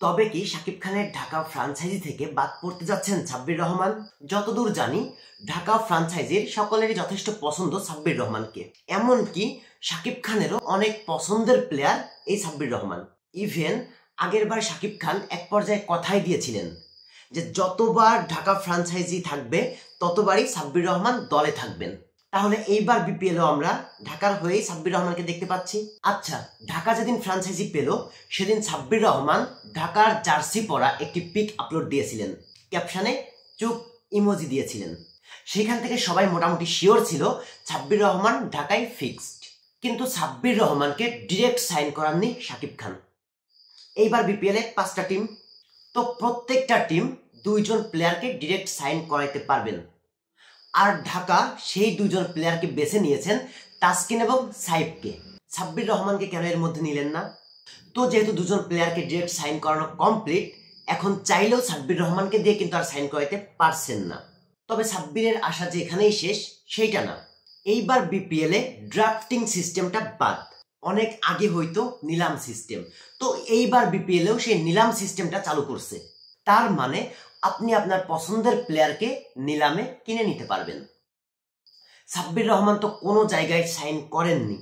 তবে কি শাকিব খানের ঢাকা ফ্রাঞ্চাইজি থেকে বাদ পড়তে যাচ্ছেন সাব্বির রহমান? যতদূর জানি ঢাকা ফ্রাঞ্চাইজির সকলেরই যথেষ্ট পছন্দ সাব্বির রহমানকে, এমনকি শাকিব খানেরও অনেক পছন্দের প্লেয়ার এই সাব্বির রহমান। ইভেন আগেরবার শাকিব খান এক পর্যায়ে কথাই দিয়েছিলেন যে যতবার ঢাকা ফ্রাঞ্চাইজি থাকবে ততবারই সাব্বির রহমান দলে থাকবেন। তাহলে এইবার বিপিএলও আমরা ঢাকার হয়েই সাব্বির রহমানকে দেখতে পাচ্ছি। আচ্ছা, ঢাকা যেদিন ফ্রাঞ্চাইজি পেল সেদিন সাব্বির রহমান ঢাকার জার্সি পরা একটি পিক আপলোড দিয়েছিলেন, ক্যাপশনে চুপ ইমোজি দিয়েছিলেন। সেখান থেকে সবাই মোটামুটি শিওর ছিল সাব্বির রহমান ঢাকায় ফিক্সড। কিন্তু সাব্বির রহমানকে ডিরেক্ট সাইন করাননি শাকিব খান। এইবার বিপিএলে 5টা টিম, তো প্রত্যেকটা টিম 2 জন প্লেয়ারকে ডিরেক্ট সাইন করাইতে পারবেন। আর ঢাকা সেই 2 জন প্লেয়ারকে বেছে নিয়েছেন, তাসকিন এবং সাইফকে। সাব্বির রহমানকে কেন এর মধ্যে নিলেন না? তো যেহেতু 2 জন প্লেয়ারকে ডিরেক্ট সাইন করানো কমপ্লিট, এখন চাইলেও সাব্বির রহমানকে দিয়ে কিন্তু আর সাইন করাইতে পারছেন না। তবে সাব্বিরের আশা যে এখানেই শেষ সেইটা না, এইবার বিপিএলে ড্রাফটিং সিস্টেমটা বাদ, অনেক আগে হয়তো নিলাম সিস্টেম, তো এইবার বিপিএলেও সেই নিলাম সিস্টেমটা চালু করছে। তার মানে আপনি আপনার পছন্দের প্লেয়ারকে নিলামে কিনে নিতে পারবেন। সাব্বির রহমান তো কোনো জায়গায় সাইন করেননি,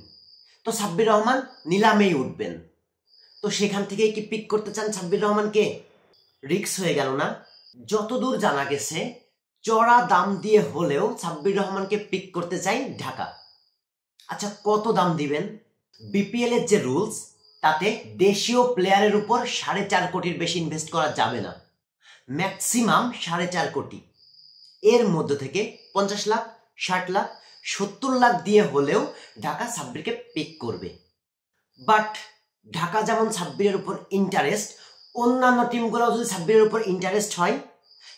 তো সাব্বির রহমান নিলামেই উঠবেন। তো সেখান থেকেই কি পিক করতে চান সাব্বির রহমানকে? রিক্স হয়ে গেল না? যতদূর জানা গেছে চড়া দাম দিয়ে হলেও সাব্বির রহমানকে পিক করতে চাই ঢাকা। আচ্ছা, কত দাম দিবেন? বিপিএল এর যে রুলস তাতে দেশীয় প্লেয়ারের উপর 4.5 কোটির বেশি ইনভেস্ট করা যাবে না, ম্যাক্সিমাম 4.5 কোটি। এর মধ্যে থেকে 50 লাখ, 60 লাখ, 70 লাখ দিয়ে হলেও ঢাকা সাব্বিরকে পিক করবে। বাট ঢাকা যেমন সাব্বিরের উপর ইন্টারেস্ট, অন্যান্য টিমগুলো যদি সাব্বিরের উপর ইন্টারেস্ট হয়,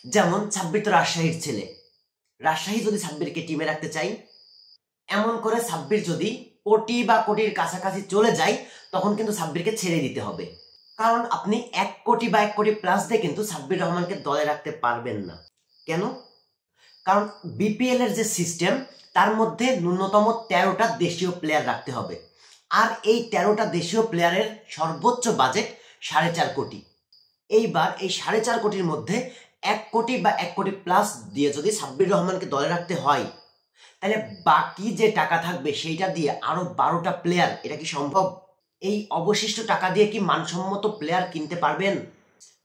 যেমন সাব্বির তো রাজশাহীর ছেলে, রাজশাহী যদি সাব্বিরকে টিমে রাখতে চাই, এমন করে সাব্বির যদি কোটি বা কোটির কাছাকাছি চলে যায়, তখন কিন্তু সাব্বিরকে ছেড়ে দিতে হবে। কারণ আপনি 1 কোটি বা 1 কোটি প্লাস দিয়ে কিন্তু সাব্বির রহমানকে দলে রাখতে পারবেন না। কেন? কারণ বিপিএল এর যে সিস্টেম তার মধ্যে ন্যূনতম 13টা দেশীয় প্লেয়ার রাখতে হবে, আর এই 13টা দেশীয় প্লেয়ারের সর্বোচ্চ বাজেট 4.5 কোটি। এইবার এই 4.5 কোটির মধ্যে 1 কোটি বা 1 কোটি প্লাস দিয়ে যদি সাব্বির রহমানকে দলে রাখতে হয়, তাহলে বাকি যে টাকা থাকবে সেইটা দিয়ে আরো 12টা প্লেয়ার, এটা কি সম্ভব? এই অবশিষ্ট টাকা দিয়ে কি মানসম্মত প্লেয়ার কিনতে পারবেন?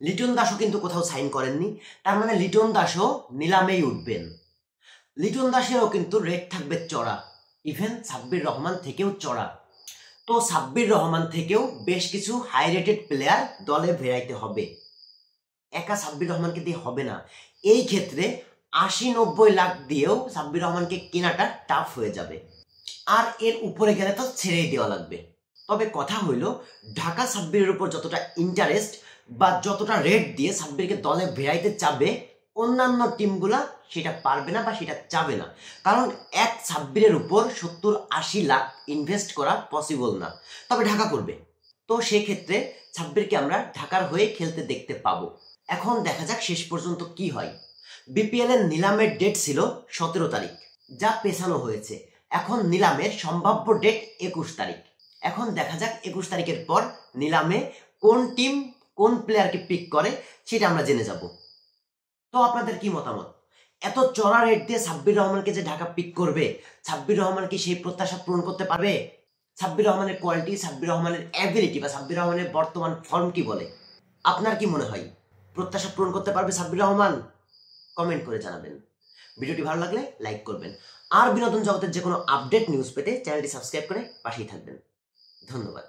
লিটন দাসও কিন্তু কোথাও সাইন করেননি, তার মানে লিটন দাসও নিলামেই উঠবেন। লিটন দাসেরও কিন্তু রেট থাকবে চড়া, ইভেন সাব্বির রহমান থেকেও চড়া। তো সাব্বির রহমান থেকেও বেশ কিছু হাই রেটেড প্লেয়ার দলে ভেড়াইতে হবে, একা সাব্বির রহমানকে দিয়ে হবে না। এই ক্ষেত্রে 80-90 লাখ দিয়েও সাব্বির রহমানকে কেনাটা টাফ হয়ে যাবে, আর এর উপরে গেলে তো ছেড়েই দেওয়া লাগবে। তবে কথা হইল, ঢাকা সাব্বিরের উপর যতটা ইন্টারেস্ট বা যতটা রেট দিয়ে সাব্বিরকে দলে ভেড়াইতে চাবে, অন্যান্য টিমগুলা সেটা পারবে না বা সেটা চাবে না। কারণ এক সাব্বিরের উপর 70-80 লাখ ইনভেস্ট করা পসিবল না, তবে ঢাকা করবে। তো সেক্ষেত্রে সাব্বিরকে আমরা ঢাকার হয়ে খেলতে দেখতে পাবো। এখন দেখা যাক শেষ পর্যন্ত কি হয়। বিপিএল এর নিলামের ডেট ছিল 17 তারিখ, যা পেছানো হয়েছে। এখন নিলামের সম্ভাব্য ডেট 21 তারিখ। এখন দেখা যাক 21 তারিখের পর নিলামে কোন টিম কোন প্লেয়ারকে পিক করে সেটা আমরা জেনে যাব। তো আপনাদের কি মতামত? এত চড়া রেট দিয়ে সাব্বির রহমানকে যে ঢাকা পিক করবে, সাব্বির রহমান কি সেই প্রত্যাশা পূরণ করতে পারবে? সাব্বির রহমানের কোয়ালিটি, সাব্বির রহমানের অ্যাবিলিটি বা সাব্বির রহমানের বর্তমান ফর্ম কি বলে? আপনার কি মনে হয় প্রত্যাশা পূরণ করতে পারবে সাব্বির রহমান? কমেন্ট করে জানাবেন। ভিডিওটি ভালো লাগলে লাইক করবেন, আর বিনোদন জগতের যে কোনো আপডেট নিউজ পেতে চ্যানেলটি সাবস্ক্রাইব করে পাশেই থাকবেন। ধন্যবাদ।